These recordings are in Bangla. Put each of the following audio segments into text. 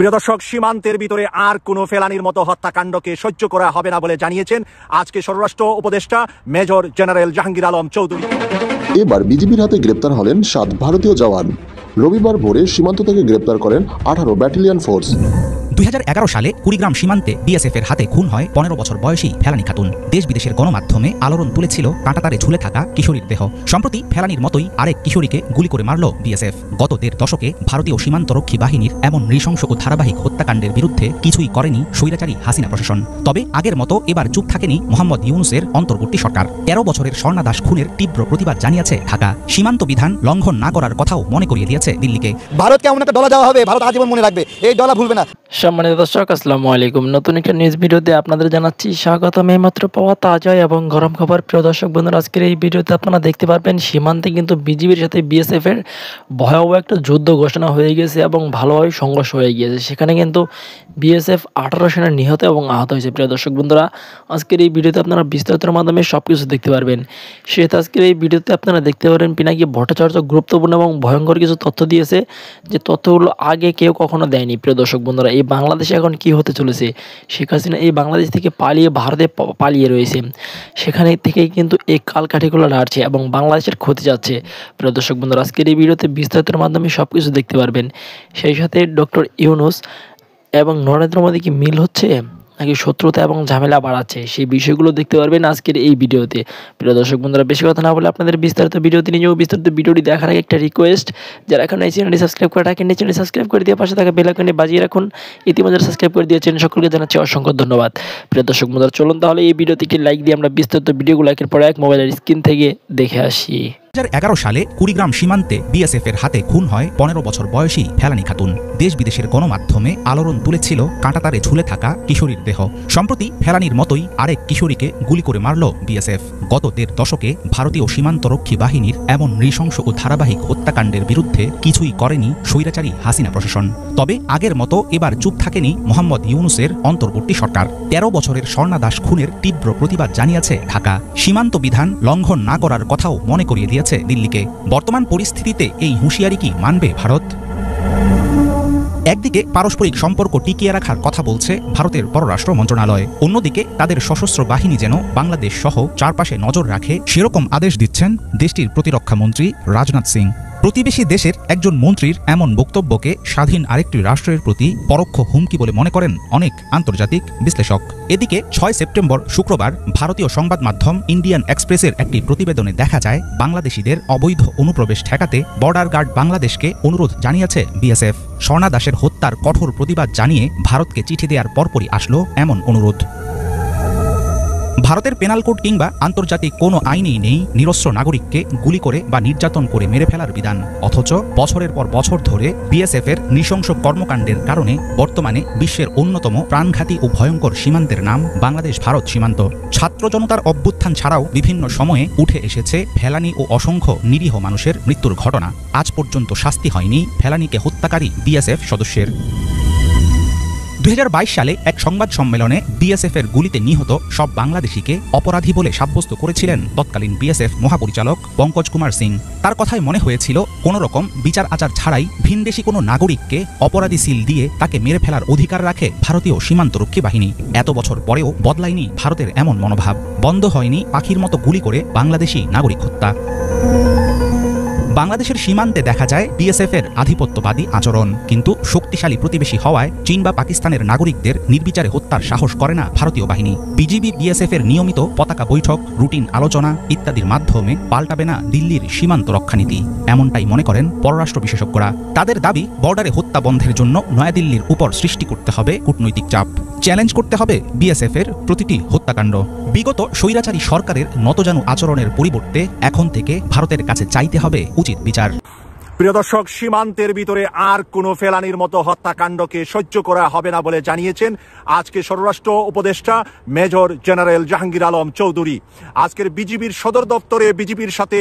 প্রিয় দর্শক, সীমান্তের ভিতরে আর কোনো ফেলানির মতো হত্যাকাণ্ডকে সহ্য করা হবে না বলে জানিয়েছেন আজকে স্বরাষ্ট্র উপদেষ্টা মেজর জেনারেল জাহাঙ্গীর আলম চৌধুরী। এবার বিজিবির হাতে গ্রেপ্তার হলেন 7 ভারতীয় জওয়ান। রবিবার ভোরে সীমান্ত থেকে গ্রেপ্তার করেন 18 ব্যাটালিয়ন ফোর্স। 2011 সালে কুড়িগ্রাম সীমান্তে বিএসএফ এর হাতে খুন হয় 15 বছর বয়সী ফেলানি খাতুন। দেশ বিদেশের গণমাধ্যমে আলোড়ন তুলেছিল কাঁটাতারে ঝুলে থাকা কিশোরীর দেহ। সম্প্রতি ফেলানির মতোই আরেক কিশোরীকে গুলি করে মারল বিএসএফ। গত 1.5 দশকে ভারতীয় সীমান্তরক্ষী বাহিনীর এমন নৃশংস ও ধারাবাহিক হত্যাকাণ্ডের বিরুদ্ধে কিছুই করেনি স্বৈরাচারী হাসিনা প্রশাসন। তবে আগের মতো এবার চুপ থাকেনি মোহাম্মদ ইউনূসের অন্তর্বর্তী সরকার। 13 বছরের স্বর্ণা দাস খুনের তীব্র প্রতিবাদ জানিয়েছে ঢাকা। সীমান্ত বিধান লঙ্ঘন না করার কথাও মনে করিয়ে দিয়েছে দিল্লিকে। ভারতকে এমন একটা ডলা দেওয়া হবে, ভারত আজীবন মনে রাখবে, এই ডলা ভুলবে না। সম্মানিত দর্শক, আসসালামু আলাইকুম। নতুন একটা নিউজ ভিডিওতে আপনাদের জানাচ্ছি স্বাগতম। এইমাত্র পাওয়া তাজা এবং গরম খবর। প্রিয় দর্শক বন্ধুরা, আজকের এই ভিডিওতে আপনারা দেখতে পারবেন সীমান্তে কিন্তু বিজিবির সাথে বিএসএফ এর ভয়াবহ একটা যুদ্ধ ঘোষণা হয়ে গেছে এবং ভালোভাবে সংঘর্ষ হয়ে গিয়েছে। সেখানে কিন্তু বিএসএফ 18 সেনা নিহত এবং আহত হয়েছে। প্রিয় দর্শক বন্ধুরা, আজকের এই ভিডিওতে আপনারা বিস্তারিতের মাধ্যমে সব কিছু দেখতে পারবেন। সেহেতু আজকের এই ভিডিওতে আপনারা দেখতে পারেন পিনাকি ভট্টাচার্য গুরুত্বপূর্ণ এবং ভয়ঙ্কর কিছু তথ্য দিয়েছে, যে তথ্যগুলো আগে কেউ কখনো দেয়নি। প্রিয় দর্শক বন্ধুরা, এই বাংলাদেশে এখন কি হতে চলেছে, শেখ হাসিনা এই বাংলাদেশ থেকে পালিয়ে ভারতে পালিয়ে রয়েছে, সেখানে থেকেই কিন্তু এই কালকাঠিগুলো নাড়ছে এবং বাংলাদেশের ক্ষতি যাচ্ছে। প্রিয় দর্শক বন্ধুরা, আজকের এই ভিডিওতে বিস্তারিতের মাধ্যমে সব কিছু দেখতে পারবেন। সেই সাথে ডক্টর ইউনূস এবং নরেন্দ্র মোদী কি মিল হচ্ছে নাকি শত্রুতা এবং ঝামেলা বাড়াচ্ছে, সেই বিষয়গুলো দেখতে পারবেন আজকের এই ভিডিওতে। প্রিয় দর্শক বন্ধুরা, বেশি কথা না বলে আপনাদের বিস্তারিত ভিডিওতে নিয়ে যাবো। বিস্তারিত ভিডিওটি দেখার আগে একটা রিকোয়েস্ট, যারা এখন এই চ্যানেলটি সাবস্ক্রাইব করে রাখেন, চ্যানেলটি সাবস্ক্রাইব করে দিয়ে পাশে থাকা বেল আইকনটি বাজিয়ে রাখুন। ইতিমধ্যে সাবস্ক্রাইব করে দিয়েছেন সকলকে জানাচ্ছি অসংখ্য ধন্যবাদ। প্রিয় দর্শক বন্ধুরা, চলুন তাহলে এই ভিডিওটিকে লাইক দিয়ে আমরা বিস্তারিত ভিডিওগুলো একের পর এক মোবাইলের স্ক্রিন থেকে দেখে আসি। 2011 সালে কুড়িগ্রাম সীমান্তে বিএসএফ এর হাতে খুন হয় 15 বছর বয়সী ফেলানি খাতুন। দেশ বিদেশের গণমাধ্যমে আলোড়ন তুলেছিল কাঁটাতারে ঝুলে থাকা কিশোরীর দেহ। সম্প্রতি ফেলানির মতোই আরেক কিশোরীকে গুলি করে মারল বিএসএফ। গত 1.5 দশকে ভারতীয় সীমান্তরক্ষী বাহিনীর এমন নৃশংস ও ধারাবাহিক হত্যাকাণ্ডের বিরুদ্ধে কিছুই করেনি স্বৈরাচারী হাসিনা প্রশাসন। তবে আগের মতো এবার চুপ থাকেনি মোহাম্মদ ইউনূসের অন্তর্বর্তী সরকার। 13 বছরের স্বর্ণা দাস খুনের তীব্র প্রতিবাদ জানিয়েছে ঢাকা। সীমান্ত বিধান লঙ্ঘন না করার কথাও মনে করিয়ে দিয়েছে দিল্লিকে। বর্তমান পরিস্থিতিতে এই হুঁশিয়ারি কি মানবে ভারত? একদিকে পারস্পরিক সম্পর্ক টিকিয়ে রাখার কথা বলছে ভারতের পররাষ্ট্র মন্ত্রণালয়, অন্যদিকে তাদের সশস্ত্র বাহিনী যেন বাংলাদেশ সহ চারপাশে নজর রাখে সেরকম আদেশ দিচ্ছেন দেশটির প্রতিরক্ষা মন্ত্রী রাজনাথ সিং। প্রতিবেশী দেশের একজন মন্ত্রীর এমন বক্তব্যকে স্বাধীন আরেকটি রাষ্ট্রের প্রতি পরোক্ষ হুমকি বলে মনে করেন অনেক আন্তর্জাতিক বিশ্লেষক। এদিকে 6 সেপ্টেম্বর শুক্রবার ভারতীয় সংবাদ মাধ্যম ইন্ডিয়ান এক্সপ্রেসের একটি প্রতিবেদনে দেখা যায় বাংলাদেশিদের অবৈধ অনুপ্রবেশ ঠেকাতে বর্ডার গার্ড বাংলাদেশকে অনুরোধ জানিয়েছে বিএসএফ। স্বর্ণা দাসের হত্যার কঠোর প্রতিবাদ জানিয়ে ভারতকে চিঠি দেওয়ার পরপরই আসলো এমন অনুরোধ। ভারতের পেনাল কোড কিংবা আন্তর্জাতিক কোনো আইনেই নেই নিরস্ত্র নাগরিককে গুলি করে বা নির্যাতন করে মেরে ফেলার বিধান। অথচ বছরের পর বছর ধরে বিএসএফ এর নৃশংস কর্মকাণ্ডের কারণে বর্তমানে বিশ্বের অন্যতম প্রাণঘাতী ও ভয়ঙ্কর সীমান্তের নাম বাংলাদেশ ভারত সীমান্ত। ছাত্র জনতার অভ্যুত্থান ছাড়াও বিভিন্ন সময়ে উঠে এসেছে ফেলানি ও অসংখ্য নিরীহ মানুষের মৃত্যুর ঘটনা। আজ পর্যন্ত শাস্তি হয়নি ফেলানিকে হত্যাকারী বিএসএফ সদস্যের। 2022 সালে এক সংবাদ সম্মেলনে বিএসএফ এর গুলিতে নিহত সব বাংলাদেশিকে অপরাধী বলে সাব্যস্ত করেছিলেন তৎকালীন বিএসএফ মহাপরিচালক পঙ্কজ কুমার সিং। তার কথায় মনে হয়েছিল কোনো রকম বিচার আচার ছাড়াই ভিনদেশি কোনো নাগরিককে অপরাধী সিল দিয়ে তাকে মেরে ফেলার অধিকার রাখে ভারতীয় সীমান্তরক্ষী বাহিনী। এত বছর পরেও বদলায়নি ভারতের এমন মনোভাব, বন্ধ হয়নি পাখির মতো গুলি করে বাংলাদেশি নাগরিক হত্যা। বাংলাদেশের সীমান্তে দেখা যায় বিএসএফ এর আধিপত্যবাদী আচরণ, কিন্তু শক্তিশালী প্রতিবেশী হওয়ায় চীন বা পাকিস্তানের নাগরিকদের নির্বিচারে হত্যার সাহস করে না ভারতীয় বাহিনী। বিজিবি বিএসএফ এর নিয়মিত পতাকা বৈঠক, রুটিন আলোচনা ইত্যাদির মাধ্যমে পাল্টাবে না দিল্লির সীমান্ত রক্ষানীতি, এমনটাই মনে করেন পররাষ্ট্র বিশেষজ্ঞরা। তাদের দাবি, বর্ডারে হত্যা বন্ধের জন্য নয়াদিল্লির উপর সৃষ্টি করতে হবে কূটনৈতিক চাপ, চ্যালেঞ্জ করতে হবে বিএসএফ এর প্রতিটি হত্যাকাণ্ড। বিগত স্বৈরাচারী সরকারের নতজানু আচরণের পরিবর্তে এখন থেকে ভারতের কাছে চাইতে হবে উচিত বিচার। প্রিয় দর্শক, সীমান্তের ভিতরে আর কোনো ফেলানির মতো হত্যাকাণ্ডকে সহ্য করা হবে না বলে জানিয়েছেন আজকে স্বরাষ্ট্র উপদেষ্টা মেজর জেনারেল জাহাঙ্গীর আলম চৌধুরী। আজকের বিজিবির সদর দপ্তরে বিজিবির সাথে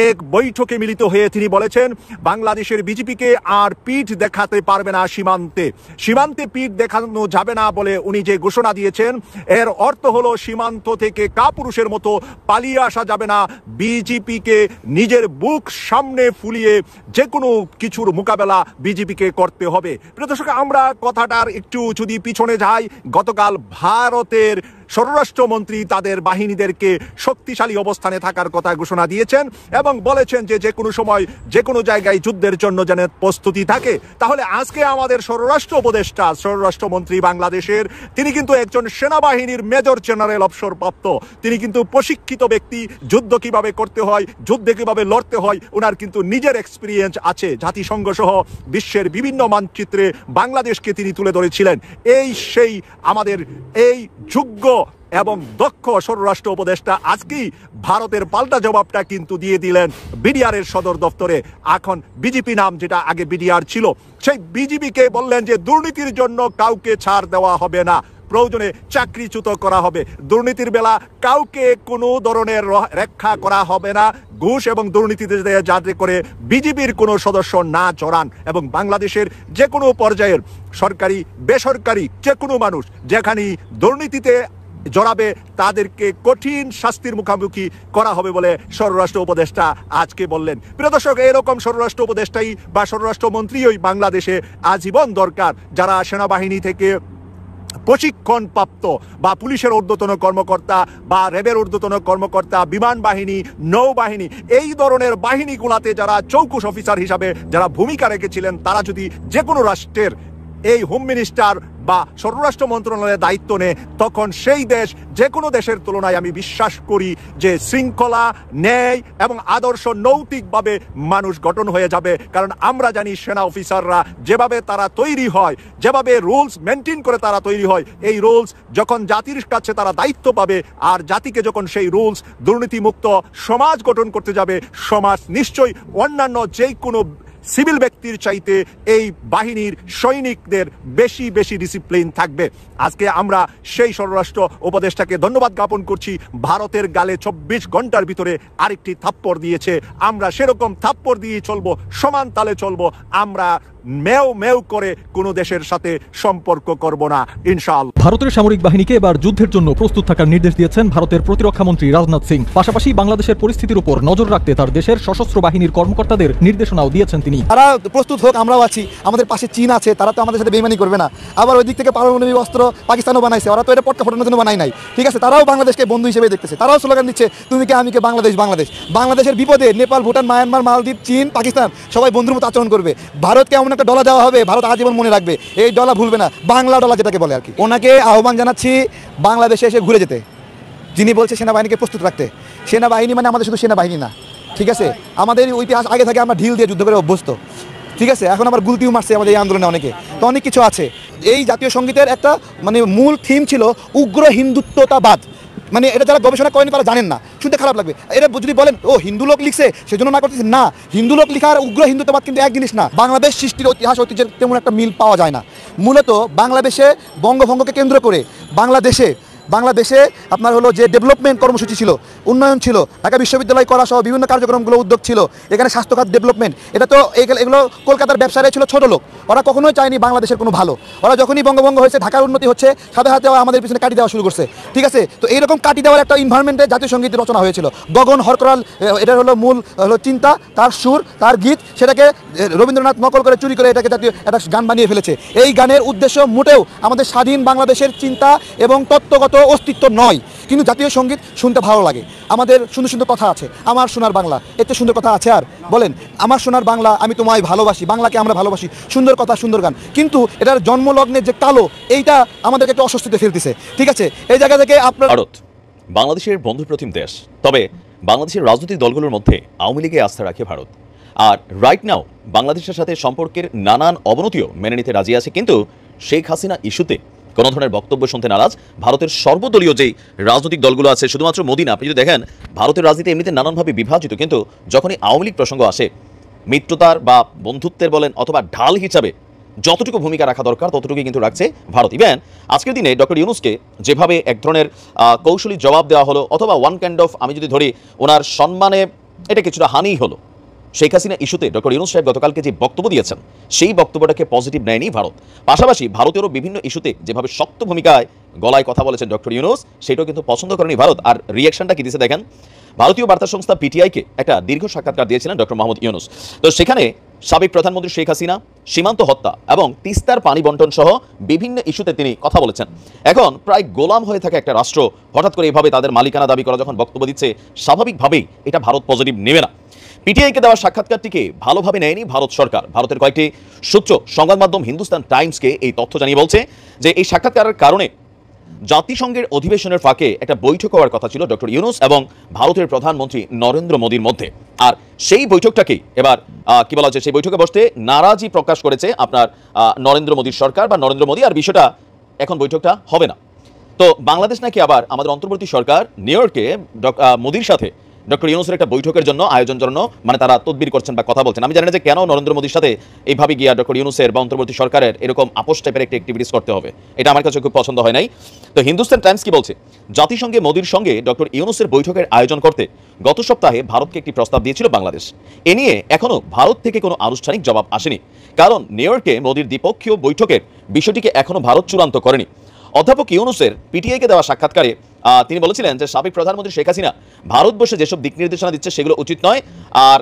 এক বৈঠকে মিলিত হয়ে তিনি বলেছেন, বাংলাদেশের বিজিবিকে আর পিঠ দেখাতে পারবে না সীমান্তে, সীমান্তে পিঠ দেখানো যাবে না বলে উনি যে ঘোষণা দিয়েছেন, এর অর্থ হলো সীমান্ত থেকে কাপুরুষের মতো পালিয়ে আসা যাবে না। বিজিবিকে নিজের বুক সামনে ফুলিয়ে যে কোনো কিছুর মোকাবেলা বিজেপিকে করতে হবে। প্রিয় দর্শক, আমরা কথাটার একটু যদি পিছনে যাই, গতকাল ভারতের স্বরাষ্ট্রমন্ত্রী তাদের বাহিনীদেরকে শক্তিশালী অবস্থানে থাকার কথা ঘোষণা দিয়েছেন এবং বলেছেন যে যে কোনো সময় যে কোনো জায়গায় যুদ্ধের জন্য যেন প্রস্তুতি থাকে। তাহলে আজকে আমাদের স্বরাষ্ট্র উপদেষ্টা, স্বরাষ্ট্রমন্ত্রী বাংলাদেশের, তিনি কিন্তু একজন সেনাবাহিনীর মেজর জেনারেল অবসরপ্রাপ্ত। তিনি কিন্তু প্রশিক্ষিত ব্যক্তি। যুদ্ধ কিভাবে করতে হয়, যুদ্ধে কিভাবে লড়তে হয়, ওনার কিন্তু নিজের এক্সপিরিয়েন্স আছে। জাতিসংঘ সহ বিশ্বের বিভিন্ন মানচিত্রে বাংলাদেশকে তিনি তুলে ধরেছিলেন। সেই আমাদের এই যোগ্য এবং দক্ষ স্বরাষ্ট্র উপদেষ্টা আজকেই ভারতের পাল্টা জবাবটা কিন্তু দিয়ে দিলেন বিডিআরের সদর দপ্তরে। এখন বিজেপি নাম, যেটা আগে বিডিআর ছিল, সেই বিজেপিকে বললেন যে দুর্নীতির জন্য কাউকে ছাড় দেওয়া হবে না, প্রয়োজনে চাকরিচ্যুত করা হবে। দুর্নীতির বেলা কাউকে কোনো ধরনের রক্ষা করা হবে না। ঘুষ এবং দুর্নীতিতে যাতে করে বিজেপির কোনো সদস্য না জড়ান এবং বাংলাদেশের যে কোনো পর্যায়ের সরকারি বেসরকারি যে কোনো মানুষ যেখানেই দুর্নীতিতে জড়াবে তাদেরকে কঠিন শাস্তির মুখোমুখি করা হবে বলে স্বরাষ্ট্র উপদেষ্টা আজকে বললেন। প্রিয় দর্শক, এরকম স্বরাষ্ট্র উপদেষ্টাই বা স্বরাষ্ট্রমন্ত্রীই বাংলাদেশে আজীবন দরকার, যারা সেনাবাহিনী থেকে প্রশিক্ষণ প্রাপ্ত বা পুলিশের ঊর্ধ্বতন কর্মকর্তা বা র্যাবের ঊর্ধ্বতন কর্মকর্তা, বিমান বাহিনী, নৌবাহিনী, এই ধরনের বাহিনীগুলাতে যারা চৌকুশ অফিসার হিসাবে যারা ভূমিকা রেখেছিলেন, তারা যদি যে কোনো রাষ্ট্রের এই হোম মিনিস্টার বা স্বরাষ্ট্র মন্ত্রণালয়ের দায়িত্ব নেয়, তখন সেই দেশ যে কোনো দেশের তুলনায় আমি বিশ্বাস করি যে শৃঙ্খলা, ন্যায় এবং আদর্শ নৈতিকভাবে মানুষ গঠন হয়ে যাবে। কারণ আমরা জানি সেনা অফিসাররা যেভাবে তারা তৈরি হয়, যেভাবে রুলস মেনটেন করে তারা তৈরি হয়, এই রুলস যখন জাতির কাছে তারা দায়িত্ব পাবে আর জাতিকে যখন সেই রুলস দুর্নীতিমুক্ত সমাজ গঠন করতে যাবে, সমাজ নিশ্চয়ই অন্যান্য যে কোনো সিভিল ব্যক্তির চাইতে এই বাহিনীর সৈনিকদের বেশি বেশি ডিসিপ্লিন থাকবে। আজকে আমরা সেই স্বরাষ্ট্র উপদেষ্টাকে ধন্যবাদ জ্ঞাপন করছি। ভারতের গালে 24 ঘন্টার ভিতরে আরেকটি থাপ্পড় দিয়েছে। আমরা সেরকম থাপ্পড় দিয়ে চলবো, সমান তালে চলবো। আমরা মেও মেও করে কোনো দেশের সাথে সম্পর্ক করব না, ইনশাআল্লাহ। ভারতের সামরিক বাহিনীকে এবার যুদ্ধের জন্য প্রস্তুত থাকার নির্দেশ দিয়েছেন ভারতের প্রতিরক্ষা মন্ত্রী রাজনাথ সিং। পাশাপাশি বাংলাদেশের পরিস্থিতির উপর নজর রাখতে তার দেশের সশস্ত্র বাহিনীর কর্মকর্তাদের নির্দেশনাও দিয়েছেন তিনি। তারা প্রস্তুত হোক, আমরাও আছি। আমাদের পাশে চীন আছে, তারা তো আমাদের সাথে বেইমানি করবে না। আবার ওই দিক থেকে পারমাণবিক অস্ত্র পাকিস্তানও বানাইছে, ওরা তো এটা পটকা ফোটানোর জন্য বানাই নাই। ঠিক আছে, তারাও বাংলাদেশকে বন্ধু হিসেবে দেখতেছে, তারাও স্লোগান দিচ্ছে তুমি কে আমি কে, বাংলাদেশ বাংলাদেশ। বাংলাদেশের বিপদে নেপাল, ভুটান, মায়ানমার, মালদ্বীপ, চীন, পাকিস্তান সবাই বন্ধুর মতো আচরণ করবে। ভারতকে এমন একটা ডলা দেওয়া হবে, ভারত আজীবন মনে রাখবে। এই ডলা ভুলবে না, বাংলা ডলা যেটাকে বলে আর কি। ওনাকে আহ্বান জানাচ্ছি বাংলাদেশে এসে ঘুরে যেতে। যিনি বলছে সেনাবাহিনীকে প্রস্তুত রাখতে, সেনাবাহিনী মানে আমাদের শুধু সেনাবাহিনী না, ঠিক আছে, আমাদের ইতিহাস আগে থেকে আমরা ঢিল দিয়ে যুদ্ধ করে অভ্যস্ত। ঠিক আছে, এখন আবার গুলতিও মারছে আমাদের এই আন্দোলনে অনেকে, তো অনেক কিছু আছে। এই জাতীয় সঙ্গীতের একটা মানে মূল থিম ছিল উগ্র হিন্দুত্বতাবাদ। মানে এটা যারা গবেষণা করেনি তারা জানেন না, শুনতে খারাপ লাগবে। এটা যদি বলেন ও হিন্দু লোক লিখছে সেজন্য না করতেছে, না, হিন্দু লোক লিখা আর উগ্র হিন্দুত্ববাদ কিন্তু এক জিনিস না। বাংলাদেশ সৃষ্টির ইতিহাস ঐতিহ্যের তেমন একটা মিল পাওয়া যায় না। মূলত বাংলাদেশে বঙ্গভঙ্গকে কেন্দ্র করে বাংলাদেশে আপনার হলো যে ডেভেলপমেন্ট কর্মসূচি ছিল, উন্নয়ন ছিল, ঢাকা বিশ্ববিদ্যালয় করা সহ বিভিন্ন কার্যক্রমগুলো উদ্যোগ ছিল, এখানে স্বাস্থ্যখাত ডেভেলপমেন্ট, এটা তো এগুলো কলকাতার ব্যবসায়ীরা ছিল ছোট লোক, ওরা কখনোই চায়নি বাংলাদেশের কোনো ভালো। ওরা যখনই বঙ্গভঙ্গ হয়েছে, ঢাকার উন্নতি হচ্ছে, সাথে সাথে আমাদের পিছনে কাটি দেওয়া শুরু করছে। ঠিক আছে, তো এইরকম কাটি দেওয়ার একটা ইনভায়রনমেন্টে জাতীয় সঙ্গীত রচনা হয়েছিল। গগন হরকরাল এটার হলো মূল হলো চিন্তা, তার সুর, তার গীত, সেটাকে রবীন্দ্রনাথ নকল করে চুরি করে এটাকে জাতীয় একটা গান বানিয়ে ফেলেছে। এই গানের উদ্দেশ্য মোটেও আমাদের স্বাধীন বাংলাদেশের চিন্তা এবং তত্ত্বগত অস্তিত্ব নয়, কিন্তু জাতীয় সঙ্গীত শুনতে ভালো লাগে। আমাদের সুন্দর সুন্দর কথা আছে, আমার সোনার বাংলা, এতে সুন্দর কথা আছে আর বলেন, আমার সোনার বাংলা আমি তোমায় ভালোবাসি, বাংলাকে আমরা ভালোবাসি, সুন্দর কথা, সুন্দর গান। কিন্তু এটার জন্মলগ্নের যে কালো, এইটা আমাদেরকে একটু অস্বস্তিতে ফেলতেছে। ঠিক আছে, এই জায়গা থেকে আপনার ভারত বাংলাদেশের বন্ধুপ্রতিম দেশ, তবে বাংলাদেশের রাজনৈতিক দলগুলোর মধ্যে আওয়ামী লীগে আস্থা রাখে ভারত। আর রাইট নাও বাংলাদেশের সাথে সম্পর্কের নানান অবনতিও মেনে নিতে রাজি আছে, কিন্তু শেখ হাসিনা ইস্যুতে কোনো ধরনের বক্তব্য শুনতে নারাজ ভারতের সর্বদলীয় যেই রাজনৈতিক দলগুলো আছে। শুধুমাত্র মোদি না, আপনি যদি দেখেন ভারতের রাজনীতি এমনিতে নানানভাবে বিভাজিত, কিন্তু যখনই আওয়ামী লীগ প্রসঙ্গ আসে, মিত্রতার বা বন্ধুত্বের বলেন অথবা ঢাল হিসাবে যতটুকু ভূমিকা রাখা দরকার ততটুকুই কিন্তু রাখছে ভারত। ইভেন আজকের দিনে ডক্টর ইউনূসকে যেভাবে এক ধরনের কৌশলী জবাব দেওয়া হলো, অথবা ওয়ান কাইন্ড অফ আমি যদি ধরি ওনার সম্মানে এটা কিছুটা হানি হলো, শেখ হাসিনা ইস্যুতে ডক্টর ইউনূস সাহেব গতকালকে যে বক্তব্য দিয়েছেন সেই বক্তব্যটাকে পজিটিভ নেয়নি ভারত। পাশাপাশি ভারতেরও বিভিন্ন ইস্যুতে যেভাবে শক্ত ভূমিকায় গলায় কথা বলেছেন ডক্টর ইউনূস, সেটাও কিন্তু পছন্দ করেনি ভারত। আর রিয়াকশনটা কি দিয়েছে দেখেন, ভারতীয় বার্তা সংস্থা পিটিআইকে একটা দীর্ঘ সাক্ষাৎকার দিয়েছিলেন ডক্টর মোহাম্মদ ইউনূস। তো সেখানে সাবেক প্রধানমন্ত্রী শেখ হাসিনা, সীমান্ত হত্যা এবং তিস্তার পানি বন্টন সহ বিভিন্ন ইস্যুতে তিনি কথা বলেছেন। এখন প্রায় গোলাম হয়ে থাকা একটা রাষ্ট্র হঠাৎ করে এভাবে তাদের মালিকানা দাবি করা যখন বক্তব্য দিচ্ছে, স্বাভাবিকভাবেই এটা ভারত পজিটিভ নেবে না। পিটিআইকে দেওয়া সাক্ষাৎকারটিকে ভালোভাবে নেয়নি ভারত সরকার। ভারতের কয়েকটি সূত্র সংবাদ মাধ্যম হিন্দুস্তান টাইমসকে এই তথ্য জানিয়ে বলছে যে এই সাক্ষাৎকারের কারণে জাতিসংঘের অধিবেশনের ফাঁকে একটা বৈঠক হওয়ার কথা ছিল ডক্টর ইউনূস এবং ভারতের প্রধানমন্ত্রী নরেন্দ্র মোদীর মধ্যে। আর সেই বৈঠকটাকেই এবার কি বলা হচ্ছে, সেই বৈঠকে বসতে নারাজি প্রকাশ করেছে আপনার নরেন্দ্র মোদীর সরকার বা নরেন্দ্র মোদী। আর বিষয়টা এখন বৈঠকটা হবে না। তো বাংলাদেশ নাকি আবার আমাদের অন্তর্বর্তী সরকার নিউ ইয়র্কে মোদীর সাথে ডক্টর ইউনূসের একটা বৈঠকের জন্য আয়োজন জন্য মানে তারা তদবির করছেন বা কথা বলছেন। আমি জানি না যে কেন নরেন্দ্র মোদীর সাথে এইভাবে গিয়া ডক্টর ইউনূসের বা অন্তর্বর্তী সরকারের এরকম আপোষ টাইপের একটা অ্যাক্টিভিটিস করতে হবে, এটা আমার কাছে খুব পছন্দ হয় নাই। তো হিন্দুস্তান টাইমস কি বলছে, জাতিসংঘে মোদীর সঙ্গে ডক্টর ইউনূসের বৈঠকের আয়োজন করতে গত সপ্তাহে ভারতকে একটি প্রস্তাব দিয়েছিল বাংলাদেশ। এ নিয়ে এখনো ভারত থেকে কোনো আনুষ্ঠানিক জবাব আসেনি, কারণ নিউ ইয়র্কে মোদীর দ্বিপক্ষীয় বৈঠকের বিষয়টিকে এখনো ভারত চূড়ান্ত করেনি। অধ্যাপক ইউনূসের পিটিআইকে দেওয়া সাক্ষাৎকারে তিনি বলেছিলেন যে সাবেক প্রধানমন্ত্রী শেখ হাসিনা ভারত বসে যেসব দিক নির্দেশনা দিচ্ছে সেগুলো উচিত নয়। আর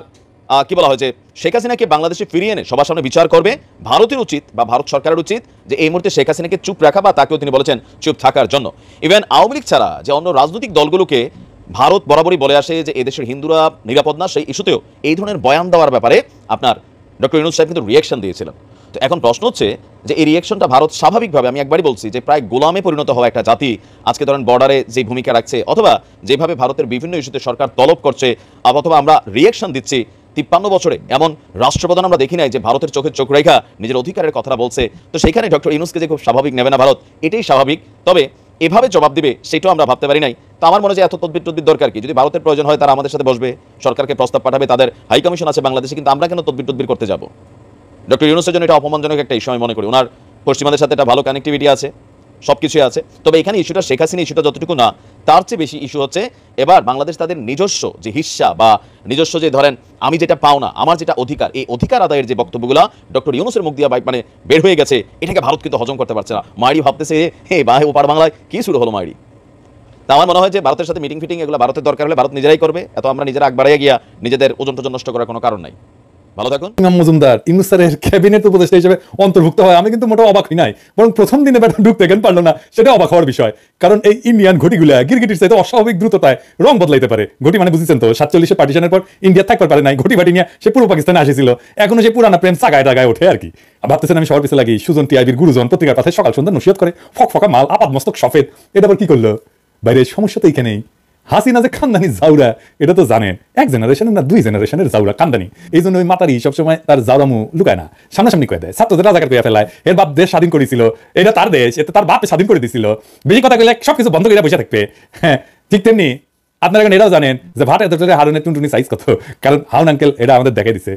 কি বলা হয়েছে, শেখ হাসিনাকে বাংলাদেশে ফিরিয়ে এনে সবার সামনে বিচার করবে ভারতের উচিত বা ভারত সরকারের উচিত যে এই মুহূর্তে শেখ হাসিনাকে চুপ রাখা বা তাকেও তিনি বলেছেন চুপ থাকার জন্য। ইভেন আওয়ামী লীগ ছাড়া যে অন্য রাজনৈতিক দলগুলোকে ভারত বরাবরই বলে আসে যে এদেশের হিন্দুরা নিরাপদ না, সেই ইস্যুতেও এই ধরনের বয়ান দেওয়ার ব্যাপারে আপনার ডক্টর ইউনূস সাহেব কিন্তু রিয়াকশন দিয়েছিলেন। তো এখন প্রশ্ন হচ্ছে যে এই রিয়াকশনটা ভারত স্বাভাবিকভাবে, আমি একবারই বলছি যে প্রায় গোলামে পরিণত হওয়া একটা জাতি আজকে ধরেন বর্ডারে যে ভূমিকা রাখছে অথবা যেভাবে ভারতের বিভিন্ন ইস্যুতে সরকার তলব করছে অথবা আমরা রিয়াকশন দিচ্ছি, 53 বছরে এমন রাষ্ট্রপ্রধান আমরা দেখি নাই যে ভারতের চোখে চোখ রেখা নিজের অধিকারের কথাটা বলছে। তো সেখানে ডক্টর ইউনূসকে যে খুব স্বাভাবিক নেবে না ভারত, এটাই স্বাভাবিক। তবে এভাবে জবাব দিবে সেটাও আমরা ভাবতে পারি নাই। তো আমার মনে হয় এত তদবির দরকার কি? যদি ভারতের প্রয়োজন হয় তারা আমাদের সাথে বসবে, সরকারকে প্রস্তাব পাঠাবে, তাদের হাই কমিশন আছে বাংলাদেশে, কিন্তু আমরা কেন তদবির করতে যাব? ডক্টর ইউনূসের জন্য এটা অপমানজনক একটা ইস্যু আমি মনে করি। ওনার পশ্চিমাদের সাথে একটা ভালো কানেক্টিভিটি আছে, সব কিছুই আছে। তবে এখানে ইস্যুটা শেখ হাসিনা ইস্যুটা যতটুকু না, তার চেয়ে বেশি ইস্যু হচ্ছে এবার বাংলাদেশ তাদের নিজস্ব যে হিস্সা বা নিজস্ব যে ধরেন আমি যেটা পাও না, আমার যেটা অধিকার, এই অধিকার আদায়ের যে বক্তব্যগুলো ডক্টর ইউনূসের মুখ দিয়ে মানে বের হয়ে গেছে, এটাকে ভারত কিন্তু হজম করতে পারছে না। মাইরি ভাবতেছে হে বা ওপার বাংলায় কি শুরু হলো মাইরি। তা আমার মনে হয় যে ভারতের সাথে মিটিং ফিটিং এগুলো ভারতের দরকার হলে ভারত নিজেরাই করবে, এত আমরা নিজেরা আগ বাড়াইয়া গিয়া নিজেদের ওজন টোজন নষ্ট করার কোনো কারণ নাই। ভালো থাকুন। ইমাম মজুমদার ইউনূস স্যারের ক্যাবিনেট উপদেষ্টা হিসেবে অন্তর্ভুক্ত হয়, আমি কিন্তু মোটেও অবাক হই নাই, বরং প্রথম দিনে ব্যাটা ঢুকতে কেন পারলো না সেটা অবাক হওয়ার বিষয়। কারণ এই ইন্ডিয়ান ঘটিগুলা গিরগিটির চাইতে অস্বাভাবিক দ্রুততায় রং বদলাইতে পারে। ঘটি মানে বুঝেছেন তো, 47 পার্টিশনের পর ইন্ডিয়া থাকতে পারে নাই, ঘটি বাটি নিয়ে সে পূর্ব পাকিস্তানে আসেছিল, এখনো সে পুরানা প্রেম সাগায় টাগায় ওঠে আর কি। ভাবতেছেন আমি সবার পিছিয়ে লাগি, সুজন টিআইবির গুরুজন পত্রিকার পাশে সকাল সন্ধ্যা নসিহত করে, ফক ফকা মাল আপাদ মস্তক সফেদ, এটা আবার কি করলো? বাইরে সমস্যা তো এইখানেই, হাসিনা যে খানদানি জাউরা এটা তো জানেন, এক জেনারেশনের না 2 জেনারেশনের জাউরা খানদানি। এই জন্য ওই মাতারি সবসময় তার জাউরামু লুকায় না, সামনাসামনি করে দেয়, ছাত্রদের রাজাকার করে ফেলায়। এর বাপ দেশ স্বাধীন করেছিল, এটা তার দেশ, এটা তার বাপে স্বাধীন করে দিছিল, বেশি কথা কইলে সবকিছু বন্ধ করে বসে থাকবে। হ্যাঁ ঠিক তেমনি আপনারা এখন এটাও জানেন যে ভাটের দরজারে হারুনের টুনটুনি সাইজ কত, কারণ হারুন আঙ্কেল এটা আমাদের দেখাই দিছে।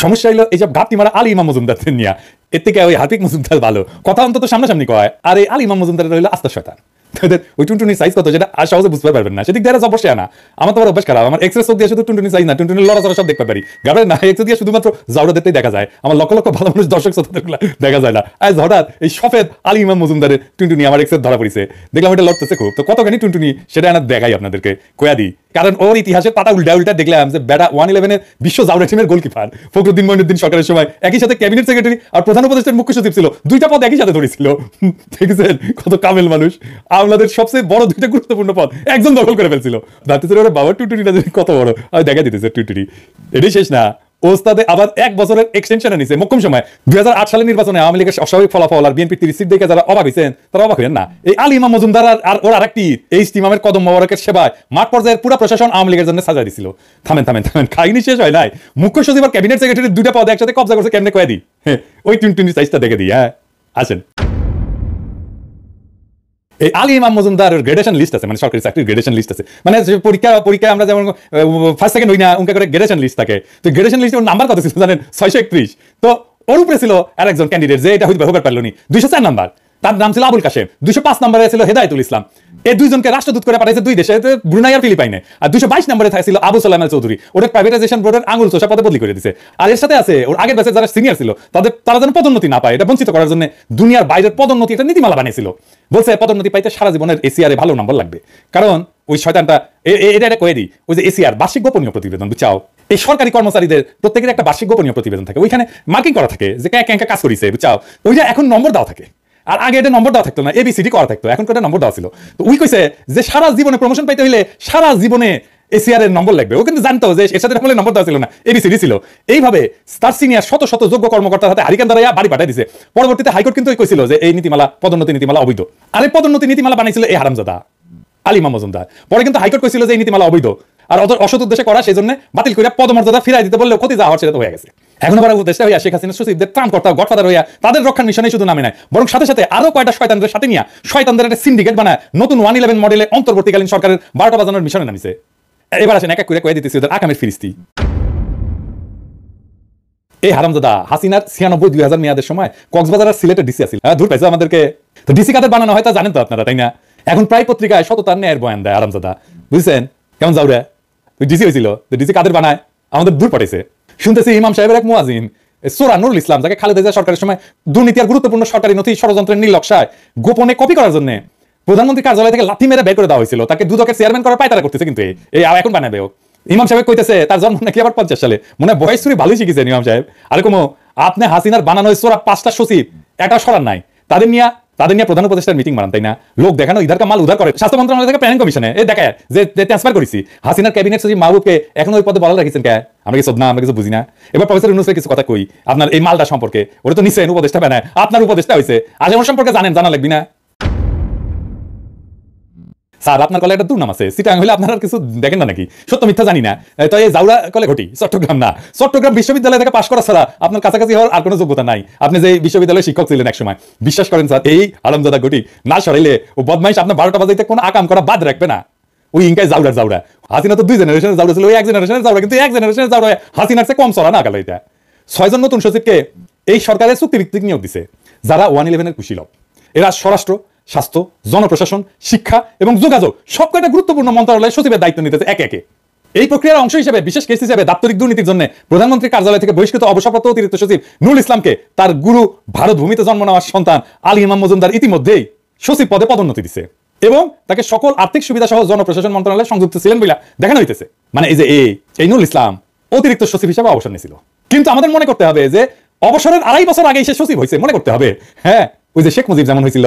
সমস্যা হলো এইসব ঘাপটি মারা আলী ইমাম মজুমদার নিয়ে, এর থেকে ওই হাফিক মজুমদার ভালো, কথা অন্তত সামনাসামনি কয়। আর এই আলী ইমাম মজুমদার রইল আস্তা শয়তান। ওই টুনটুনির সাইজ কত যেটা আর সহজে বুঝতে পারবেন না, সেদিক দিয়ে অবশ্যই আনা। আমার তো অভ্যাস খারাপ, আমার এক্সেস দিয়ে শুধু টুনটুনি সাইজ না, টুনটুনির লড়াচড়া সব দেখতে পারি। গাবের না এক্সেস দিয়ে শুধুমাত্র জাউরাদেরটাই দেখা যায়, আমার লক্ষ লক্ষ ভালো মানুষ দর্শক শ্রোতাদেরগুলো দেখা যায় না। আজ হঠাৎ এই সফেদ আলী ইমাম মজুমদারের টুনটুনি আমার এক্সেস ধরা পড়েছে, দেখলাম এটা লড়তেছে খুব। তো কতখানি টুনটুনি সেটা আনা দেখাই আপনাদেরকে, কয়া দিই। কারণ ওর ইতিহাসের পাতা উল্টা উল্টা দেখলাম যে বেটা 111-এর বিশ্ব জাউরা টিমের গোলকিপার ফখরুদ্দিন মঈনুদ্দিন সরকারের সময় একই সাথে ক্যাবিনেট সেক্রেটারি আর প্রধান উপদেষ্টার মুখ্য সচিব ছিল, 2টা পদ একই সাথে ধরেছিল। দেখেছেন কত কামেল মানুষ, আমাদের সবচেয়ে বড় 2টা গুরুত্বপূর্ণ পদ একজন দখল করে ফেলছিল। ভাবতেছিল ওরা বাবার টুটুনিটা কত বড়, আমি দেখা দিতেছে টুটুনি। এটাই শেষ না, ওস্তাদে আবার 1 বছরের এক্সটেনশন নিছে মোক্ষম সময়। 2008 সালের নির্বাচনে আওয়ামী লীগের অস্বাভাবিক ফলাফল আর বিএনপির 30 সিট দেখে যারা অবাক হয়েছেন তারা অবাক হইেন না। এই আলী ইমাম মজুমদার আর ওর আরেকটি এই ইমামের কদম মোবারকের সেবায় মাঠ পর্যায়ের পুরো প্রশাসন আওয়ামী লীগের জন্য সাজা দিছিল। থামেন খাইনি শেষ হয় নাই, মুখ্য সচিব আর ক্যাবিনেট সেক্রেটারির 2টা পদ একসাথে কবজা করছে কেমনে কয়ে দিই। ওই টুনটুনি সাইজটা দেখে দিই। হ্যাঁ আসেন, এই আলী ইমাম মজুমদারের গ্রেডেশন লিস্ট আছে, মানে সরকারি চাকরির গ্রেডেশন লিস্ট আছে, মানে পরীক্ষায় আমরা যেমন ফার্স্ট সেকেন্ড হই না উনকা করে গ্রেডেশন লিস্ট থাকে। তো গ্রেডেশন লিস্টে ওর নাম্বার কত ছিল জানেন? 631। তো ওর উপরে ছিল আর একজন ক্যান্ডিডেট যে এটা হইতে পারলো নি 204 নাম্বার। তার নাম ছিল আবুল কাশেম। 205 নম্বরে ছিল হেদায়েতুল ইসলাম। এই দুইজনকে রাষ্ট্রদূত করে পাঠাইছে দুই দেশে, ব্রুনাই আর ফিলিপাইনে। আর 222 নম্বরে ছিল আবু সালাম আল চৌধুরী, ওটা প্রাইভেটাইজেশন বোর্ডের আঙুল চোষা পদে বদলি করে দিছে। আর এর সাথে আছে ওর আগের ব্যাচে যারা সিনিয়র ছিল তারা যেন পদোন্নতি না পায়, এটা বঞ্চিত করার জন্য দুনিয়ার বাইরের পদোন্নতি একটা নীতিমালা বানিয়েছিল। বলছে পদোন্নতি পাইতে সারা জীবনের এসিআর ভালো নম্বর লাগবে, কারণ ওই শয়তানটা এটা কয়ে দিই, ওই যে এসিআর বার্ষিক গোপনীয় প্রতিবেদন, বুঝছাও, এই সরকারি কর্মচারীদের প্রত্যেকের একটা বার্ষিক গোপনীয় প্রতিবেদন থাকে, ওইখানে মার্কিং করা থাকে যে ক্যাঁ কাজ করেছে, বুঝছাও, ওইটা এখন নম্বর দেওয়া থাকে। আর আগে এটা নম্বর দেওয়া থাকতো না, এবিসিডি করা থাকতো, এখন একটা নম্বর দেওয়া ছিল। তো ওই কইছে যে সারা জীবনে প্রমোশন পাইতে হইলে সারা জীবনে এসিআর এর নম্বর লাগবে। ও কিন্তু জানতো যে এর সাথে নম্বর দেওয়া ছিল না, এবিসিডি ছিল। এইভাবে তার সিনিয়র শত শত যোগ্য কর্মকর্তার হাতে হারিকেন দাঁড়াইয়া বাড়ি পাঠিয়ে দিছে। পরবর্তীতে হাইকোর্ট কিন্তু কইছিল যে এই নীতিমালা, পদোন্নতি নীতিমালা অবৈধ। আর এই পদোন্নতি নীতিমালা বানাইছিল এই হারামজাদা আলী ইমাম মজুমদার। পরে কিন্তু হাইকোর্ট কইছিল যে এই নীতিমালা অবৈধ আর অসৎ উদ্দেশ্যে করা, সেই জন্য বাতিল করে পদমর্যাদা ফিরাই দিতে বললেও ক্ষতি যা হওয়ার সেটা তো হয়ে গেছে। এখন আবার উদ্দেশ্যে হইয়া শেখ হাসিনা সচিবদের ত্রাণকর্তা গডফাদার হইয়া তাদের রক্ষার মিশনে শুধু নামে নাই, বরং সাথে সাথে আরো কয়টা শয়তানদের সাথে নিয়ে শয়তানদের একটা সিন্ডিকেট বানায় নতুন 111 মডেলে অন্তর্বর্তীকালীন সরকারের 12টা বাজানোর মিশনে নামিছে। এবার আসেন এক এক করে কয়ে দিতেছি ওদের আকামের ফিরিস্তি। এই হারামজাদা হাসিনার 96-2000 মেয়াদের সময় কক্সবাজার আর সিলেটের ডিসি আছিল। দূর পাইছে আমাদেরকে। তো ডিসি কাদের বানানো হয় তা জানেন তো আপনারা, তাই না? এখন প্রায় পত্রিকায় সততার ন্যায়ের বয়ান দেয় হারামজাদা, বুঝছেন? কেমন যাও রে, ডিসি হয়েছিল, ডিসি কাদের বানায় আমাদের দূর পাঠাইছে। শুনতেছি ইমাম সাহেবের এক মুয়াজিন সোরা নুরুল ইসলাম, যাকে খালেদা জিয়া সরকারের সময় দুর্নীতি আর গুরুত্বপূর্ণ সরকারি নথি ষড়যন্ত্রের নীলনকশায় গোপনে কপি করার জন্য প্রধানমন্ত্রী কার্যালয় থেকে লাথি মেরে বের করে দেওয়া হয়েছিল, তাকে দুদকের চেয়ারম্যান করার পায়তারা করতেছে। কিন্তু এই এখন বানাবে ইমাম সাহেব কইতেছে তার জন্ম নাকি আবার 50 সালে, মনে হয় বয়স চুরি ভালোই শিখেছেন ইমাম সাহেব। আর কমো আপনি হাসিনার বানানো সোরা 5টা সচিব একটা সরার নাই, তাদের নিয়ে প্রধান উপদেষ্টার মিটিং বানান, তাই না? লোক দেখানো ইধার কা মাল উধার করে। স্বাস্থ্য মন্ত্রণালয় থেকে প্ল্যানিং কমিশনে এই দেখায় যে ট্রান্সফার করেছি হাসিনার ক্যাবিনেট সচিব মাহবুবকে, এখন ওই পদে বলা রাখিছেন কে? আমরা কি সদনা, আমরা কিছু বুঝি না। এবার প্রফেসর ইউনূসের কিছু কথা কই আপনার এই মালটা সম্পর্কে, ওরা তো নিশ্চয়ই উপদেষ্টা বানায়, আপনার উপদেষ্টা হয়েছে, আজ আমার সম্পর্কে জানা লাগবি না স্যার? আপনার কলে একটা দুর্নাম আছে, সিটাং হলে আপনার আর কিছু দেখেন না নাকি? সত্য মিথ্যা জানি না, তো এই জাউরা কলে ঘটি চট্টগ্রাম না, চট্টগ্রাম বিশ্ববিদ্যালয় থেকে পাশ করা ছাড়া আপনার কাছাকাছি হওয়ার আর কোনো যোগ্যতা নাই। আপনি যে বিশ্ববিদ্যালয়ের শিক্ষক ছিলেন এক সময়, বিশ্বাস করেন স্যার, এই আলমজাদা ঘটি না সরাইলে ও বদমাইশ আপনার 12টা বাজাইতে কোনো আকাম করা বাদ রাখবে না। ওই ইনকাই জাউরা হাসিনা তো 2 জেনারেশনের জাউরা ছিল, ওই 1 জেনারেশনের জাউরা, কিন্তু 1 জেনারেশনের জাউরা হাসিনার চেয়ে কম চলা না গেল। এটা 6 জন নতুন সচিবকে এই সরকারের চুক্তিভিত্তিক নিয়োগ দিছে, যারা 111-এর কুশীলব। এরা স্বরাষ্ট্র, স্বাস্থ্য, জনপ্রশাসন, শিক্ষা এবং যোগাযোগ সবকটা গুরুত্বপূর্ণ মন্ত্রণালয়ের সচিবের দায়িত্ব নিতেছে একে একে। এই প্রক্রিয়ার অংশ হিসেবে বিশেষ কেস হিসেবে দাপ্তরিক দুর্নীতির জন্য প্রধানমন্ত্রীর কার্যালয় থেকে বহিষ্কৃত অবসরপ্রাপ্ত অতিরিক্ত সচিব নুরুল ইসলামকে তার গুরু ভারত ভূমিতে জন্ম নেওয়ার সন্তান আলী ইমাম মজুমদার ইতিমধ্যেই সচিব পদে পদোন্নতি দিছে এবং তাকে সকল আর্থিক সুবিধা সহ জনপ্রশাসন মন্ত্রণালয়ে সংযুক্ত ছিলেন বলে দেখানো হইতেছে। মানে এই যে এই নুরুল ইসলাম অতিরিক্ত সচিব হিসেবে অবসর নিয়েছিল, কিন্তু আমাদের মনে করতে হবে যে অবসরের 2.5 বছর আগে সে সচিব হয়েছে, মনে করতে হবে। হ্যাঁ, ওই যে শেখ মুজিব যেমন হয়েছিল,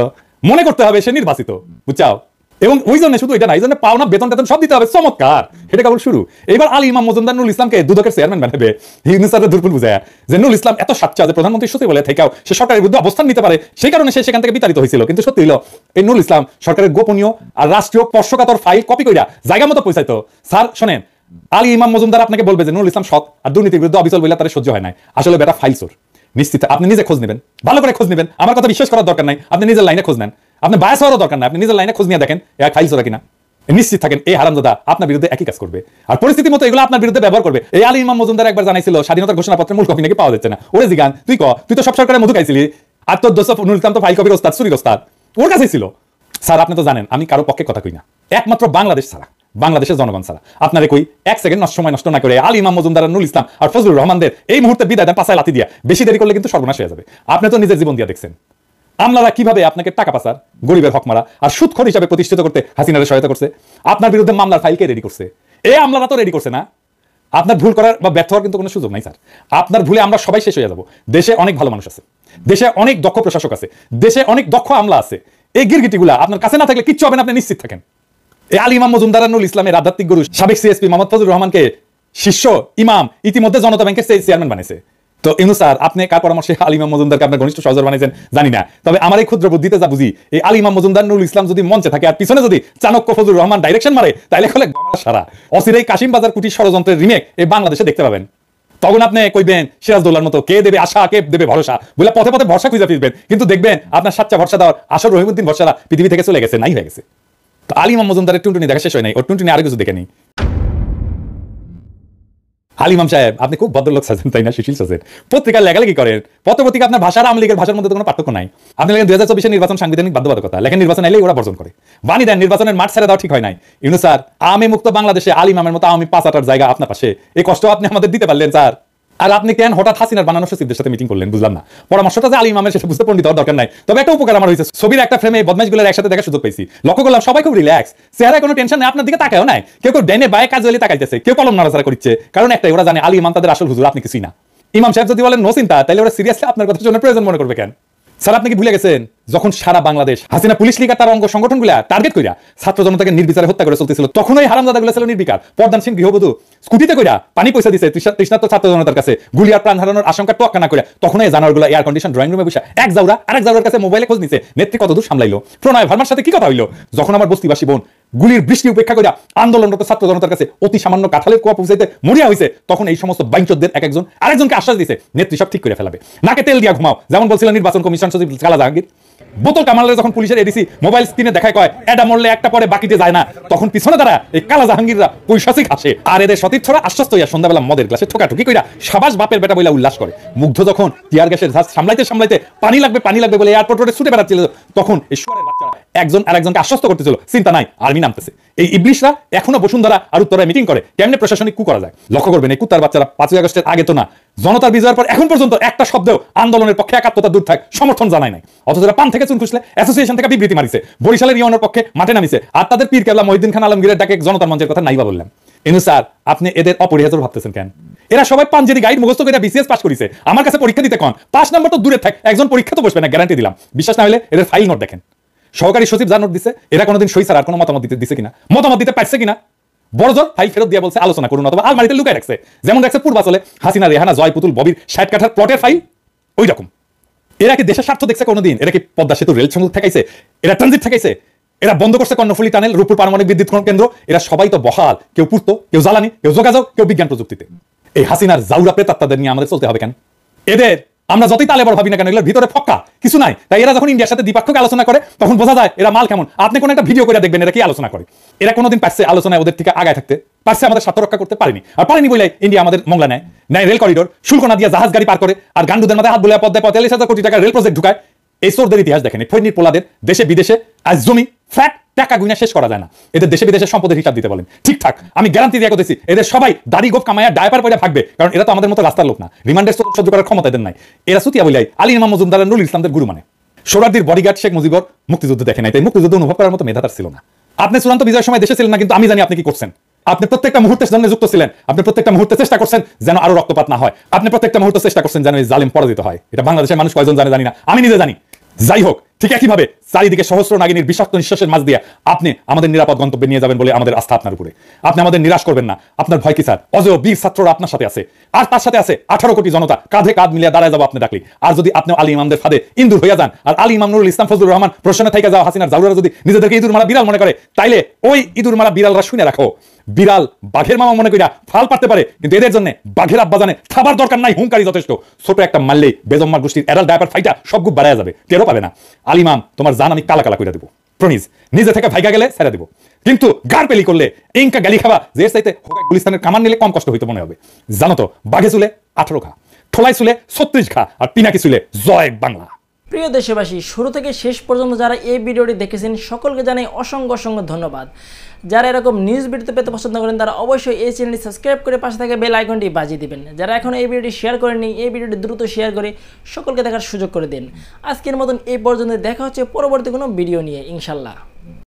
মনে করতে হবে সে নির্বাচিত, বুঝছাও? এবং ওই জন্য শুধু এটা না, এই জন্য পাওনা বেতন টেতন সব দিতে হবে। চমৎকার, এটা কেবল শুরু। এবার আলী ইমাম মজুমদার নুরুল ইসলামকে দুদকের চেয়ারম্যান বানাবে, হিন্দুস্তানের দুর্বল বুঝায় যে নুরুল ইসলাম এত সাচ্চা যে প্রধানমন্ত্রী সচিব বলে থেকেও সে সরকারের বিরুদ্ধে অবস্থান নিতে পারে, সেই কারণে সে সেখান থেকে বিতাড়িত হয়েছিল। কিন্তু সত্যি হলো এই নুরুল ইসলাম সরকারের গোপনীয় আর রাষ্ট্রীয় স্পর্শকাতর ফাইল কপি কইরা জায়গা মতো পৌঁছাইতো। স্যার শোনেন, আলী ইমাম মজুমদার আপনাকে বলবে যে নুরুল ইসলাম সৎ আর দুর্নীতির বিরুদ্ধে অবিচল বলে তার সহ্য হয় না, আসলে বেটা ফাইল চোর। নিশ্চিত আপনি নিজে খোঁজ নেবেন, ভালো করে খোঁজ নেবেন, আমার কথা বিশ্বাস করার দরকার নাই, আপনি নিজের লাইনে খোঁজ নেন, আপনি বায়াস হওয়ারও দরকার নাই, আপনি নিজের লাইনে খোঁজ নিয়ে দেখেন এক ফাইল চোরা কিনা। নিশ্চিত থাকেন এই হারামজাদা আপনার বিরুদ্ধে একই কাজ করবে আর পরিস্থিতি মতো এগুলো আপনার বিরুদ্ধে ব্যবহার করবে। এই আলী ইমাম মজুমদার একবার জানাইছিল স্বাধীনতার ঘোষণাপত্রের মূল কপি নাকি পাওয়া যাচ্ছে না। ওরে জিগান, তুই তো সব সরকারের মধু খাইছিলি, আর তোর দোষ নুরুল ইসলাম তো ফাইল কপির ওস্তাদ, চুরির ওস্তাদ, ওর কাছেই ছিল। স্যার আপনি তো জানেন আমি কারো পক্ষে কথা কই না, একমাত্র বাংলাদেশ ছাড়া, বাংলাদেশের জনগণ ছাড়া আপনারে কই 1 সেকেন্ড সময় নষ্ট না করে আলী ইমাম মজুমদার, নুরুল ইসলাম আর ফজলুর রহমানদের এই মুহূর্তে বিদায় দেন, পাছায় লাথি দিয়া। বেশি দেরি করলে কিন্তু সর্বনাশ হয়ে যাবে। আপনি তো নিজের জীবন দিয়া দেখছেন আমলারা কিভাবে আপনাকে টাকা পাচার, গরিবের হক মারা আর সুদখোর হিসাবে প্রতিষ্ঠিত করতে হাসিনারে সহায়তা করছে। আপনার বিরুদ্ধে মামলার ফাইলকে রেডি করছে, এই আমলারা তো রেডি করছে না। আপনার ভুল করার বা ব্যর্থ হওয়ার কিন্তু কোনো সুযোগ নাই স্যার। আপনার ভুলে আমরা সবাই শেষ হয়ে যাব। দেশে অনেক ভালো মানুষ আছে, দেশে অনেক দক্ষ প্রশাসক আছে, দেশে অনেক দক্ষ আমলা আছে। এই গিরগিটিগুলা আপনার কাছে না থাকলে কিচ্ছু হবে না, আপনি নিশ্চিত থাকেন। এই আলী ইমাম মজুমদার, নুরুল ইসলামের আধ্যাত্মিক গুরু সাবেক সিএসপি মোহাম্মদ ফজলুর রহমানকে শিষ্য ইমাম ইতিমধ্যে জনতা ব্যাংকের চেয়ারম্যান বানিয়েছে। তো ইউনূস স্যার আপনি কার পরামর্শে আলী ইমাম মজুমদারকে আপনার ঘনিষ্ঠ সহচর বানিয়েছেন জানি না, তবে আমার এই ক্ষুদ্র বুদ্ধিতে যা বুঝি, এই আলী ইমাম মজুমদার, নুরুল ইসলাম যদি মঞ্চে থাকে আর পিছনে যদি চাণক্য ফজলুর রহমান ডাইরেকশন মারে, তাইলে হলে সারা অচিরেই কাশিম বাজার কুটির ষড়যন্ত্রের রিমেক এই বাংলাদেশে দেখতে পাবেন। তখন আপনি কইবেন সিরাজদৌল্লার মতো কে দেবে আশা, কে দেবে ভরসা, বলে পথে পথে ভরসা খুঁজে ফিরবেন, কিন্তু দেখবেন আপনার সাচ্চা ভরসা দেওয়ার আসর রহিমউদ্দিন ভরসারা পৃথিবী থেকে চলে গেছে, নাই হয়ে গেছে। তো আলী ইমাম মজুমদারের টুনটুনি দেখা শেষ হয় নাই, ওর টুনটুনি আরো কিছু দেখে নেই। আলী ইমাম সাহেব, আপনি খুব ভদ্রলোক সাজেন, তাই না? সুশীল সাজেন, পত্রিকার লেখালেখি করেন, পত্রপত্রিকা আপনার ভাষার আওয়ামী লীগের ভাষার মধ্যে কোনো পার্থক্য নাই। আপনি লেখেন 2024 নির্বাচন সাংবিধানিক বাধ্যবাধকতা, লেখেন নির্বাচন এলেই ওরা বর্জন করে। বাণী দেন নির্বাচনের মাঠ ছেড়ে দেওয়া ঠিক হয় নাই। ইউনূস স্যার, আমি মুক্ত বাংলাদেশে আলী ইমামের মতো আমি 5-8 জায়গা আপনার পাশে, এই কষ্ট আপনি আমাদের দিতে পারলেন স্যার। আর আপনি কেন হঠাৎ হাসিনার বানানো সচিবদের সাথে মিটিং করলেন বুঝলাম না। পরামর্শটা যে আলী ইমামের সেটা বুঝতে পণ্ডিত হওয়ার দরকার নাই। তবে একটা উপকার আমার হয়েছে, ছবির একটা ফ্রেমে বদমাইশগুলোর একসাথে দেখার সুযোগ পেয়েছি। লক্ষ্য করলাম সবাই খুব রিল্যাক্স, চেহারায় কোনো টেনশন নেই, আপনার দিকে তাকায়ও নাই। কেউ কেউ ডাইনে বায়ে কাজ হলে তাকাইতেছে, কেউ কলম নাড়াচাড়া করছে। কারণ একটাই, ওরা জানে আলী ইমাম তাদের আসল হুজুর, আপনি কিছুই না। ইমাম সাহেব যদি বলেন নো চিন্তা, তাহলে ওরা সিরিয়াসলি আপনার কথা জন্য প্রয়োজন মনে করবে কেন? স্যার আপনি কি ভুলে গেছেন যখন সারা বাংলাদেশ হাসিনা পুলিশ লীগ তার অঙ্গ সংগঠনগুলা টার্গেট কইরা ছাত্র জনতাকে নির্বিচারে হত্যা করে চলতেছিল, তখন ওই হারামজাদাগুলো ছিল নির্বিকার। পর্দানসীন গৃহবধূ স্কুটিতে কইরা পানি পয়সা দিছে তৃষ্ণার্ত ছাত্র জনতার কাছে, গুলি আর প্রাণ হারানোর আশঙ্কা তোয়াক্কা না করে। তখন এই জানোয়ারগুলো এয়ার কন্ডিশন ড্রয়িং রুমে বসে এক জাউরা আরেক জাউরার কাছে মোবাইলে খোঁজ নিছে নেত্রী কতদূর সামলাইলো, প্রণয় ভার্মার সাথে কি কথা হইলো। যখন আমার বস্তিবাসী বোন গুলির বৃষ্টি উপেক্ষা কইরা আন্দোলনরত ছাত্র জনতার কাছে অতি সামান্য কাঁঠালের কোয়া পৌঁছাইতে মরিয়া হয়েছে, তখন এই সমস্ত বাইঞ্চোদদের এক একজন আরেকজনকে আশ্বাস দিয়েছে নেত্রী সব ঠিক করে ফেলাবে, নাকে তেল দিয়া ঘুমাও, যেমন বলছিলেন নির্বাচন কমিশন সচিব কালা জাহাঙ্গীর। বোতল কামালে যখন পুলিশের এডিসি মোবাইল স্ক্রিনে দেখায় কয় এটা মরলে একটা পরে বাকিতে যায় না, তখন পিছনে তারা এই কালা জাহাঙ্গীররা পৈশাচিক হাসে। আর এদের সতীর্থরা আশ্বস্ত হইয়া সন্ধ্যাবেলা মদের গ্লাসে ঠোকাঠুকি কইরা সাবাস বাপের বেটা বইলা উল্লাস করে। মুগ্ধ যখন টিয়ার গ্যাসের ঝাঁজ সামলাইতে সামলাইতে পানি লাগবে বলে এয়ারপোর্ট রোডে ছুটে বেড়াচ্ছিল, তখন এই শুয়ারের বাচ্চারা একজন আরেকজনকে আশ্বস্ত করতেছিল চিন্তা নাই আর্মি নামতেছে। এই ইবলিশরা এখনো বসুন্ধরা আর উত্তরায় মিটিং করে কেমনে প্রশাসনিক কু করা যায়। লক্ষ্য করবেন এই কুত্তার বাচ্চারা 5ই আগস্টের আগে তো না, জনতার বিজয়ের পর এখন পর্যন্ত একটা শব্দেও আন্দোলনের পক্ষে একাত্মতা দূর থাক সমর্থন জানায় নাই। অথচ পান থেকে চুন খুঁজলে অ্যাসোসিয়েশন থেকে বিবৃতি মারিছে, বরিশালের ইউনিয়নের পক্ষে মাঠে নামিছে, আর তাদের পীর কেবলা মহিউদ্দিন খান আলমগীরের ডাকে জনতার মঞ্চের কথা নাইবা বললাম। ইউনূস স্যার আপনি এদের অপরিহার্য ভাবতেছেন কেন? এরা সবাই পাঞ্জেরি গাইড মুখস্থ করে বিসিএস পাস করেছে, আমার কাছে পরীক্ষা দিতে কোন 5 নাম্বার তো দূরে থাক, একজন পরীক্ষা তো বসবে না, গ্যারান্টি দিলাম। বিশ্বাস না হলে এদের ফাইল নোট দেখেন, সহকারী সচিব যা নোট দিছে, এরা কোনোদিন সই ছাড়া আর কোনো মতামত দিতে কিনা, মতামত দিতে পারছে কিনা, বড়জোর ফাইল ফেরত দিয়ে বলছে আলোচনা করুন, অথবা আলমারিতে লুকায় রাখছে, যেমন রাখছে পূর্বাচলে হাসিনা রেহানা জয় পুতুল ববির 60 কাঠার প্লটের ফাইল, ওই রকম। এরা কি দেশের স্বার্থ দেখছে কোনোদিন? এরা কি পদ্মা সেতু রেল সংযোগ ঠেকাইছে? এরা ট্রানজিট ঠেকাইছে? এরা বন্ধ করছে কর্ণফুলী টানেল, রূপপুর পারমাণবিক বিদ্যুৎ কেন্দ্র? এরা সবাই তো বহাল, কেউ পূর্ত, কেউ জ্বালানি, কেউ যোগাযোগ, কেউ বিজ্ঞান প্রযুক্তিতে। এই হাসিনার জাউরা প্রেতাত্মাদের নিয়ে আমাদের চলতে হবে কেন? এদের আমরা যতই তালে বড় ভাবি না কেন, এগুলোর ভিতরে ফক্কা কিছু নাই। তাই এরা যখন ইন্ডিয়ার সাথে দ্বিপাক্ষিক আলোচনা করে তখন বোঝা যায় এরা মাল কেমন। আপনি কোন একটা ভিডিও করে দেখবেন এরা কি আলোচনা করে। এরা কোনোদিন পারছে আলোচনায় ওদের থেকে আগায় থাকতে? পারছে আমাদের স্বার্থ রক্ষা করতে? পারেনি। আর পারেনি বলে ইন্ডিয়া আমাদের মংলা নেয় রেল করিডোর, শুল্ক না দিয়ে জাহাজ গাড়ি পার করে, আর গান্ডুদের মাথায় হাত বলে পদ্মায় 45,000 কোটি টাকা রেল প্রজেক্ট ঢুকায়। এই চোরদের ইতিহাস দেখেন, ফৈনির পোলাদের দেশে বিদেশে আজ জমি ফ্ল্যাট টাকা গুইনা শেষ করা যায় না। এদের দেশে বিদেশে সম্পদের হিসাব দিতে বলেন, ঠিকঠাক আমি গ্যারান্টি দিয়ে করতেছি এদের সবাই দাড়ি গোপ কামাইয়া ডায়পার পয়লা থাকবে, কারণ এরা তো আমাদের মতো রাস্তার লোক না, রিমান্ডের সহ্য করার ক্ষমতা এদের নাই। এরা সুতিয়া বলাই আলী ইমাম মজুমদার নুরুল ইসলামদের গুরু মানে। সোহরাওয়ার্দীর বডিগার্ড শেখ মুজিবর মুক্তিযুদ্ধ দেখে নাই, তাই মুক্তিযুদ্ধ অনুভব করার মতো মেধা তার ছিল না। আপনি চূড়ান্ত বিজয়ের সময় দেশে ছিলেন না, কিন্তু আমি জানি আপনি কি করছেন। আপনি প্রত্যেকটা মুহূর্তের জন্য যুক্ত ছিলেন, আপনি প্রত্যেকটা মুহূর্তে চেষ্টা করছেন যেন আরো রক্তপাত না হয়, আপনি প্রত্যেকটা মুহূর্তে চেষ্টা করছেন যেন এই জালিম পরাজিত হয়। এটা বাংলাদেশের মানুষ কয়জন জানে জানি না, আমি নিজে জানি। যাই হোক, ঠিক একইভাবে চারিদিকে সহস্র নাগিনীর বিষাক্ত নিঃশ্বাসের মাঝ দিয়ে আপনি আমাদের নিরাপদ গন্তব্যে নিয়ে যাবেন বলে আমাদের আস্থা আপনার উপরে। আপনি আমাদের নিরাশ করবেন না। আপনার ভয় কি স্যার? অজয় বীর ছাত্ররা আপনার সাথে আছে, আর তার সাথে আছে 18 কোটি জনতা, কাঁধে কাঁধ মিলিয়ে দাঁড়ায় যাবো আপনি ডাকলি। আর যদি আপনি আলী ইমামদের ফাঁদে ইন্দুর হয়ে যান, আর আলী ইমাম নুরুল ইসলাম ফজলুর রহমান প্রশ্নে থেকে যাওয়া হাসিনার জাউরারা যদি নিজেদেরকে ইঁদুর মারা বিড়াল মনে করে, তাইলে ওই ইঁদুর মারা বিড়ালরা শুনে রাখো, বিড়াল বাঘের মামা মনে করিয়া ফাল পারতে পারে, কিন্তু এদের জন্য বাঘের আব্বা জানে খাবার দরকার নাই, হুঙ্কারি যথেষ্ট। ছোট একটা মারলেই বেজম্মার গোষ্ঠীর এরাল ডায়াপার ফাইটা সব গুপ বাড়ায় যাবে, টেরও পাবে না। আলী ইমাম তোমার জান আমি কালা কালা করে দেবো, প্রমিস। নিজে থেকে ভাইগা গেলে ছেড়ে দেবো, কিন্তু গার পেলি করলে ইনকা গালি খাওয়া যে চাইতে গুলিস্তানের কামান নিলে কম কষ্ট হইতে মনে হবে। জানো তো, বাঘে চুলে 18 খা, ঠোলাই চুলে 36 খা, আর পিনাকি চুলে জয় বাংলা। প্রিয় দেশবাসী, শুরু থেকে শেষ পর্যন্ত যারা এই ভিডিওটি দেখেছেন সকলকে জানাই অসংখ্য অসংখ্য ধন্যবাদ। যারা এরকম নিউজ ভিডিও পেতে পছন্দ করেন তারা অবশ্যই এই চ্যানেলটি সাবস্ক্রাইব করে পাশে থাকা বেল আইকনটি বাজিয়ে দিবেন। যারা এখন এই ভিডিওটি শেয়ার করেননি, এই ভিডিওটি দ্রুত শেয়ার করে সকলকে দেখার সুযোগ করে দিন। আজকের মতন এই পর্যন্ত, দেখা হচ্ছে পরবর্তী কোনো ভিডিও নিয়ে ইনশাল্লাহ।